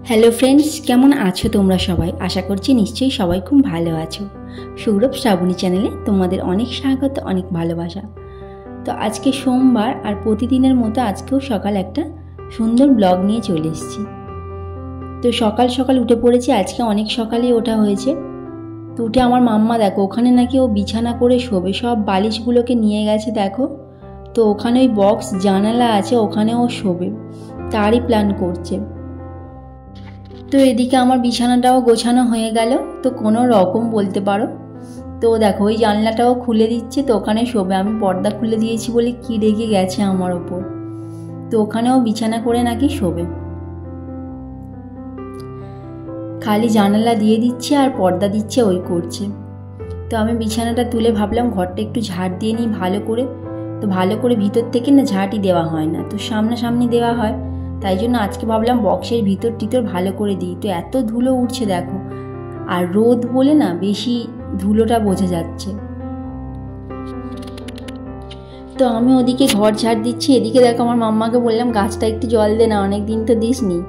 Hello friends, কেমন আছো তোমরা সবাই? আশা করছি নিশ্চয়ই সবাই খুব ভালো আছো। সৌরভ শ্রাবণী চ্যানেলে তোমাদের অনেক স্বাগত, অনেক ভালোবাসা। তো আজকে সোমবার, আর প্রতিদিনের মতো আজকেও সকাল একটা সুন্দর ব্লগ নিয়ে চলে এসেছি। তো সকাল সকাল উঠে পড়েছি, আজকে অনেক সকালেই ওঠা হয়েছে। তো উঠে আমার মাম্মা দেখো ওখানে নাকি ও বিছানা করে শোবে, সব বালিশগুলোকে নিয়ে গেছে দেখো। তো ওখানে ওই বক্স জানালা আছে, ওখানে ও শোবে, তারই প্ল্যান করছে। তো এদিকে আমার বিছানাটাও গোছানো হয়ে গেল, তো কোনো রকম বলতে পারো। তো দেখো ওই জানলাটাও খুলে দিচ্ছে, তো ওখানে শোবে। আমি পর্দা খুলে দিয়েছি বলে কি রেগে গেছে আমার ওপর। তো ওখানেও বিছানা করে নাকি শোবে, খালি জানালা দিয়ে দিচ্ছে আর পর্দা দিচ্ছে, ওই করছে। তো আমি বিছানাটা তুলে ভাবলাম ঘরটা একটু ঝাড় দিয়ে নিই ভালো করে। তো ভালো করে ভিতর থেকে না ঝাঁটই দেওয়া হয় না, তো সামনাসামনি দেওয়া হয়। তাই জন্য আজকে ভাবলাম বক্সের ভিতর টিতর ভালো করে দিই। তো এত ধুলো উঠছে দেখো, আর রোদ বলে না বেশি ধুলোটা বোঝা যাচ্ছে। তো আমি ওদিকে ঘর ঝাড় দিচ্ছি, এদিকে দেখো আমার মাম্মাকে বললাম গাছটা একটু জল দে না, অনেক দিন তো দিসনি।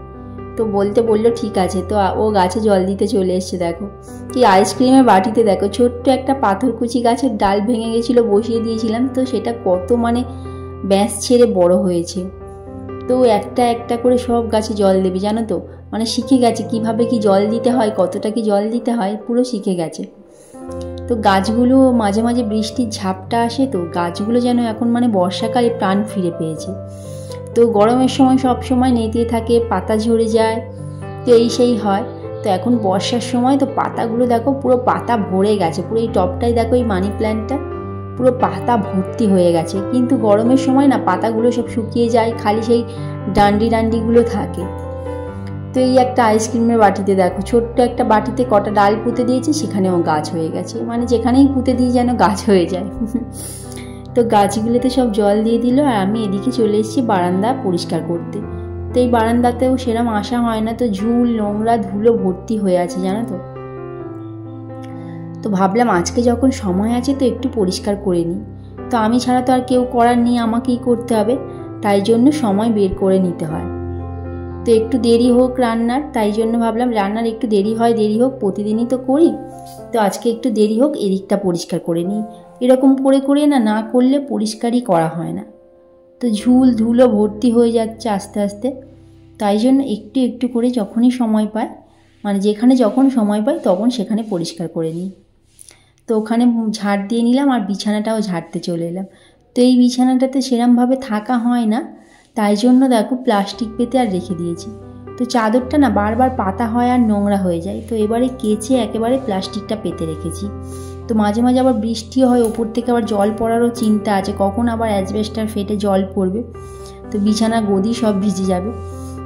তো বললো ঠিক আছে। তো ও গাছে জল দিতে চলে এসছে। দেখো কি আইসক্রিমের বাটিতে দেখো ছোট্ট একটা পাথরকুচি গাছের ডাল ভেঙে গেছিলো, বসিয়ে দিয়েছিলাম। তো সেটা কত ব্যাস ছেড়ে বড় হয়েছে। তো একটা একটা করে সব গাছে জল দেবে, জানো তো, শিখে গেছে কিভাবে কি জল দিতে হয়, কতটা কি জল দিতে হয়, পুরো শিখে গেছে। তো গাছগুলো মাঝে মাঝে বৃষ্টির ঝাপটা আসে, তো গাছগুলো যেন এখন বর্ষাকালে প্রাণ ফিরে পেয়েছে। তো গরমের সময় সব সময় নেতিয়ে থাকে, পাতা ঝরে যায়, তো এই সেই হয়। তো এখন বর্ষার সময় তো পাতাগুলো দেখো পুরো পাতা ভরে গেছে, পুরো এই টপটাই দেখো এই মানি প্ল্যান্টটা পুরো পাতা ভর্তি হয়ে গেছে। কিন্তু গরমের সময় না পাতাগুলো সব শুকিয়ে যায়, খালি সেই ডান্ডিগুলো থাকে। তো এই একটা আইসক্রিমের বাটিতে দেখো ছোট্ট একটা বাটিতে কটা ডাল পুঁতে দিয়েছি, সেখানেও গাছ হয়ে গেছে, যেখানেই পুঁতে দিই যেন গাছ হয়ে যায়। তো গাছগুলোতে সব জল দিয়ে দিল, আর আমি এদিকে চলে এসেছি বারান্দা পরিষ্কার করতে। তো এই বারান্দাতেও সেরম আসা হয় না, তো ঝুল নোংরা ধুলো ভর্তি হয়ে আছে জানো তো। তো ভাবলাম আজকে যখন সময় আছে তো একটু পরিষ্কার করে নিই। তো আমি ছাড়া তো আর কেউ করার নেই, আমাকেই করতে হবে, তাই জন্য সময় বের করে নিতে হয়। তো একটু দেরি হোক রান্নার, তাই জন্য ভাবলাম রান্নার একটু দেরি হোক, প্রতিদিনই তো করি, তো আজকে একটু দেরি হোক, এদিকটা পরিষ্কার করে নিই। এরকম করে না করলে পরিষ্কারই করা হয় না। তো ঝুল ধুলো ভর্তি হয়ে যাচ্ছে আস্তে আস্তে, তাই জন্য একটু একটু করে যখনই সময় পাই, যেখানে যখন সময় পাই তখন সেখানে পরিষ্কার করে নিই। তো ওখানে ঝাড় দিয়ে নিলাম, আর বিছানাটাও ঝাড়তে চলে এলাম। তো এই বিছানাটাতে সেরমভাবে থাকা হয় না, তাই জন্য দেখো প্লাস্টিক পেতে আর রেখে দিয়েছি। তো চাদরটা না বারবার পাতা হয় আর নোংরা হয়ে যায়, তো এবারে কেচে একেবারে প্লাস্টিকটা পেতে রেখেছি। তো মাঝে মাঝে আবার বৃষ্টিও হয়, ওপর থেকে আবার জল পড়ারও চিন্তা আছে, কখন আবার অ্যাসবেস্টার ফেটে জল পড়বে, তো বিছানা গদি সব ভিজে যাবে।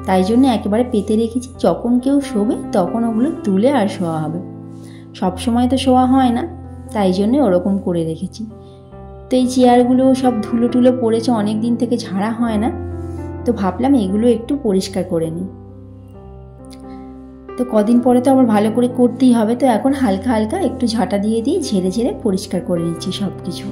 তাই জন্য একেবারে পেতে রেখেছি, যখন কেউ শোবে তখন ওগুলো তুলে আর শোয়া হবে। সব সময় তো শোয়া হয় না, তাই জন্য ওরকম করে রেখেছি। তো এই চেয়ারগুলো সব ধুলো টুলো পড়েছে, অনেক দিন থেকে ঝাড়া হয় না, তো ভাবলাম এগুলো একটু পরিষ্কার করে নিই। তো কদিন পরে তো আবার ভালো করে করতেই হবে, তো এখন হালকা হালকা একটু ঝাঁটা দিয়ে দিই, ঝেড়ে ঝেড়ে পরিষ্কার করে নিচ্ছি সব কিছু।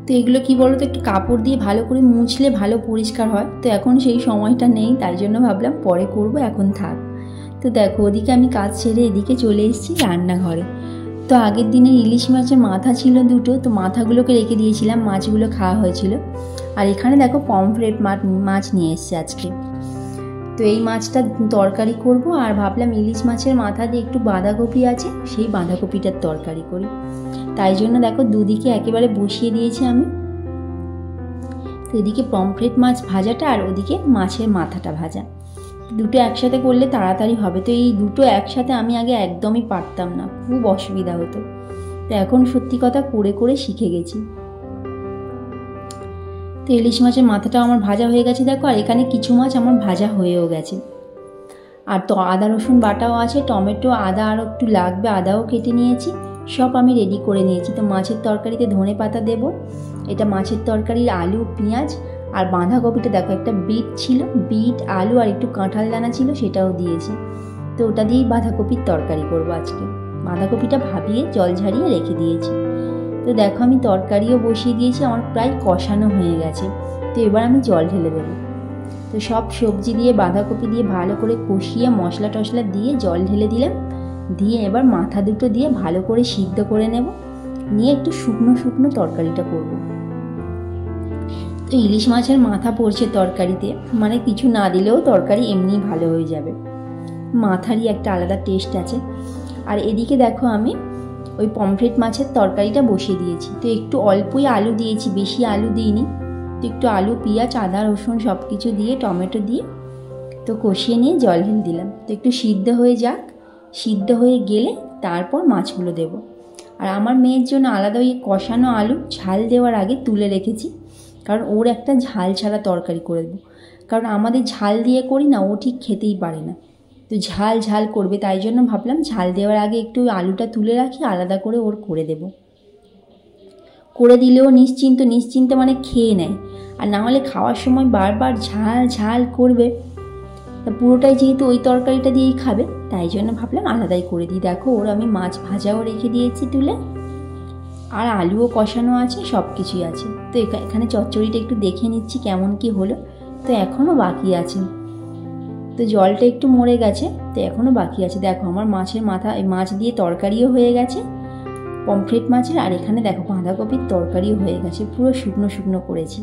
তো এগুলো কি বলো তো, একটু কাপড় দিয়ে ভালো করে মুছলে ভালো পরিষ্কার হয়, তো এখন সেই সময়টা নেই, তাই জন্য ভাবলাম পরে করব, এখন থাক। তো দেখো ওদিকে আমি কাজ ছেড়ে এদিকে চলে এসেছি রান্নাঘরে। তো আগের দিনের ইলিশ মাছের মাথা ছিল দুটো, তো মাথাগুলোকে রেখে দিয়েছিলাম, মাছগুলো খাওয়া হয়েছিল। আর এখানে দেখো পমফ্রেট মাছ নিয়ে এসছে আজকে। তো এই মাছটা তরকারি করব, আর ভাবলাম ইলিশ মাছের মাথা দিয়ে একটু বাঁধাকপি আছে, সেই বাঁধাকপিটার তরকারি করি। তাই জন্য দেখো দুদিকে একেবারে বসিয়ে দিয়েছি আমি। তো এদিকে পমফ্রেট মাছ ভাজাটা, আর ওদিকে মাছের মাথাটা ভাজা, দুটো একসাথে করলে তাড়াতাড়ি হবে। তো এই দুটো একসাথে আমি আগে একদমই পারতাম না, খুব অসুবিধা হতো, তো এখন সত্যি কথা করে করে শিখে গেছি। তো ইলিশ মাছের মাথাটাও আমার ভাজা হয়ে গেছে দেখো, আর এখানে কিছু মাছ আমার ভাজা হয়েও গেছে। আর তো আদা রসুন বাটাও আছে, টমেটো আদা আরও একটু লাগবে, আদাও কেটে নিয়েছি, সব আমি রেডি করে নিয়েছি। তো মাছের তরকারিতে ধনে পাতা দেবো, এটা মাছের তরকারির আলু পেঁয়াজ, আর বাঁধাকপিটা দেখো একটা বিট ছিল, বিট আলু আর একটু কাঁঠাল দানা ছিল, সেটাও দিয়েছি। তো ওটা দিয়েই বাঁধাকপির তরকারি করবো আজকে। বাঁধাকপিটা ভাবিয়ে জল ঝারিয়ে রেখে দিয়েছি। তো দেখো আমি তরকারিও বসিয়ে দিয়েছি, আমার প্রায় কষানো হয়ে গেছে। তো এবার আমি জল ঢেলে দেবো। তো সব সবজি দিয়ে বাঁধাকপি দিয়ে ভালো করে কষিয়ে মশলা টশলা দিয়ে জল ঢেলে দিলাম, দিয়ে এবার মাথা দুটো দিয়ে ভালো করে সিদ্ধ করে নেব, নিয়ে একটু শুকনো শুকনো তরকারিটা করব। তো ইলিশ মাছের মাথা পড়ছে তরকারিতে, মানে কিছু না দিলেও তরকারি এমনি ভালো হয়ে যাবে, মাথারই একটা আলাদা টেস্ট আছে। আর এদিকে দেখো আমি ওই পমফ্রেট মাছের তরকারিটা বসিয়ে দিয়েছি। তো একটু অল্পই আলু দিয়েছি, বেশি আলু দিইনি। তো একটু আলু, পেঁয়াজ, আদা, রসুন সব কিছু দিয়ে টমেটো দিয়ে তো কষিয়ে নিয়ে জল ঢেলে দিলাম। তো একটু সিদ্ধ হয়ে যাক, সিদ্ধ হয়ে গেলে তারপর মাছগুলো দেব। আর আমার মেয়ের জন্য আলাদা ওই কষানো আলু ঝাল দেওয়ার আগে তুলে রেখেছি, কারণ ওর একটা ঝাল ছাড়া তরকারি করে দেবো। কারণ আমাদের ঝাল দিয়ে করি না, ও ঠিক খেতেই পারে না, তো ঝাল ঝাল করবে, তাই জন্য ভাবলাম ঝাল দেওয়ার আগে একটু আলুটা তুলে রাখি, আলাদা করে ওর করে দেব। করে দিলেও নিশ্চিন্তে মানে খেয়ে নেয়। আর না হলে খাওয়ার সময় বারবার ঝাল ঝাল করবে, তা পুরোটাই যেহেতু ওই তরকারিটা দিয়েই খাবে, তাই জন্য ভাবলাম আলাদাই করে দিই। দেখো ওর আমি মাছ ভাজাও রেখে দিয়েছি তুলে, আর আলুও কষানো আছে, সব কিছুই আছে। তো এখানে চচ্চড়িটা একটু দেখে নিচ্ছি কেমন কি হলো। তো এখনও বাকি আছে, তো জলটা একটু মরে গেছে, তো এখনও বাকি আছে। দেখো আমার মাছের মাথা, মাছ দিয়ে তরকারিও হয়ে গেছে পমফ্রেট মাছের, আর এখানে দেখো বাঁধাকপির তরকারিও হয়ে গেছে, পুরো শুকনো শুকনো করেছি।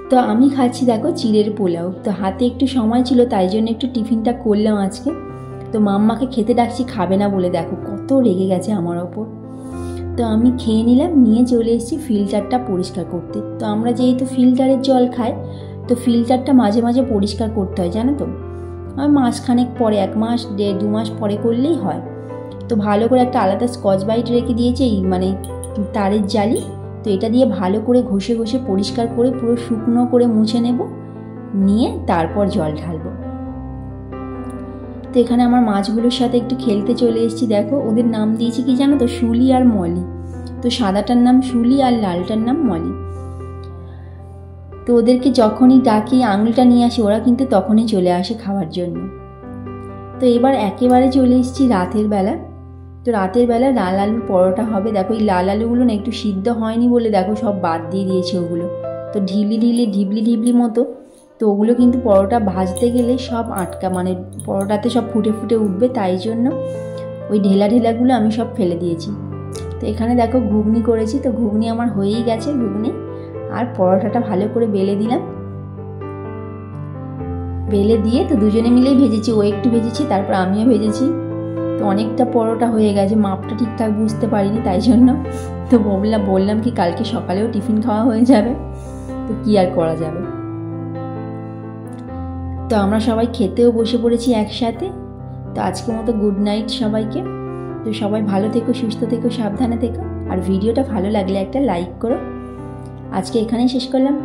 তো আমি খাচ্ছি দেখো চিড়ের পোলাও। তো হাতে একটু সময় ছিল, তাই জন্য একটু টিফিনটা করলাম আজকে। তো মাম্মাকে খেতে ডাকছি, খাবে না বলে দেখো কত রেগে গেছে আমার ওপর। তো আমি খেয়ে নিলাম, নিয়ে চলে এসেছি ফিল্টারটা পরিষ্কার করতে। তো আমরা যেহেতু ফিল্টারের জল খাই, তো ফিল্টারটা মাঝে মাঝে পরিষ্কার করতে হয়, জানো তো। আর মাসখানেক পরে, 1 মাস 1.5 মাস পরে করলেই হয়। তো ভালো করে একটা আলাদা স্কচ ব্রাইট রেখে দিয়েছে, এই মানে তারের জালি। তো এটা দিয়ে ভালো করে ঘষে ঘষে পরিষ্কার করে পুরো শুকনো করে মুছে নেব, নিয়ে তারপর জল ঢালবো। তো এখানে আমার মাছগুলোর সাথে একটু খেলতে চলে এসেছি। দেখো ওদের নাম দিয়েছি কি জানো তো, শুলি আর মলি। তো সাদাটার নাম শুলি আর লালটার নাম মলি। তো ওদেরকে যখনই ডাকি, আঙুলটা নিয়ে আসি, ওরা কিন্তু তখনই চলে আসে খাওয়ার জন্য। তো এবার একেবারে চলে এসেছি রাতের বেলা। তো রাতের বেলা লাল আলুর পরোটা হবে। দেখো এই লাল আলুগুলো না একটু সিদ্ধ হয়নি বলে দেখো সব বাদ দিয়ে দিয়েছে ওগুলো, তো ঢিবলি মতো। তো ওগুলো কিন্তু পরোটা ভাজতে গেলে সব আটকা, মানে পরোটাতে সব ফুটে ফুটে উঠবে, তাই জন্য ওই ঢেলাগুলো আমি সব ফেলে দিয়েছি। তো এখানে দেখো ঘুগনি করেছি। তো ঘুগনি আমার হয়েই গেছে, ঘুগনি আর পরোটাটা ভালো করে বেলে দিলাম। বেলে দিয়ে তো দুজনে মিলেই ভেজেছি, ও একটু ভেজেছি, তারপর আমিও ভেজেছি। তো অনেকটা পরোটা হয়ে গেছে, মাপটা ঠিকঠাক বুঝতে পারিনি, তাই জন্য তো বললাম কি কালকে সকালেও টিফিন খাওয়া হয়ে যাবে, তো কি আর করা যাবে। তো আমরা সবাই খেতেও বসে পড়েছি একসাথে। তো আজকের মতো গুড নাইট সবাইকে। তো সবাই ভালো থেকো, সুস্থ থেকো, সাবধানে থেকো। আর ভিডিওটা ভালো লাগলে একটা লাইক করো। আজকে এখানেই শেষ করলাম।